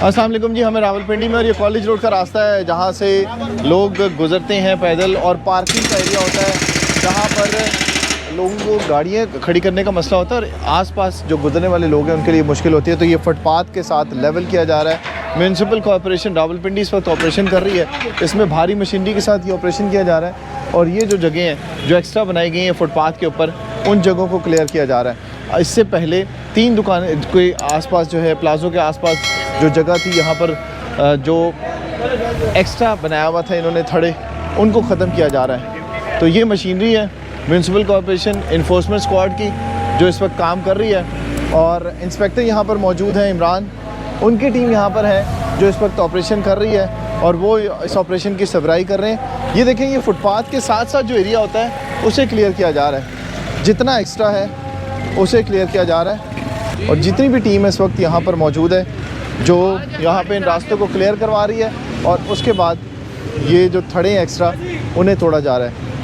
अस्सलाम वालेकुम जी, हमें रावलपिंडी में और ये कॉलेज रोड का रास्ता है जहाँ से लोग गुजरते हैं पैदल, और पार्किंग का एरिया होता है जहाँ पर लोगों को गाड़ियाँ खड़ी करने का मसला होता है और आसपास जो गुजरने वाले लोग हैं उनके लिए मुश्किल होती है। तो ये फुटपाथ के साथ लेवल किया जा रहा है। म्यूनसिपल कॉर्पोरेशन रावलपिंडी इस वक्त ऑपरेशन कर रही है, इसमें भारी मशीनरी के साथ ये ऑपरेशन किया जा रहा है। और ये जो जगह हैं जो एक्स्ट्रा बनाई गई हैं फुटपाथ के ऊपर, उन जगहों को क्लियर किया जा रहा है। इससे पहले 3 दुकानें कोई आसपास जो है प्लाज़ो के आसपास जो जगह थी, यहाँ पर जो एक्स्ट्रा बनाया हुआ था इन्होंने थड़े, उनको ख़त्म किया जा रहा है। तो ये मशीनरी है म्यूनसिपल कॉर्पोरेशन इन्फोर्समेंट स्क्वाड की जो इस वक्त काम कर रही है, और इंस्पेक्टर यहाँ पर मौजूद हैं इमरान, उनकी टीम यहाँ पर है जो इस वक्त ऑपरेशन कर रही है और वो इस ऑपरेशन की सरबराही कर रहे हैं। ये देखें, ये फुटपाथ के साथ साथ जो एरिया होता है उसे क्लियर किया जा रहा है, जितना एक्स्ट्रा है उसे क्लियर किया जा रहा है। और जितनी भी टीम इस वक्त यहाँ पर मौजूद है जो यहाँ पे इन रास्तों को क्लियर करवा रही है, और उसके बाद ये जो थड़े एक्स्ट्रा उन्हें तोड़ा जा रहा है।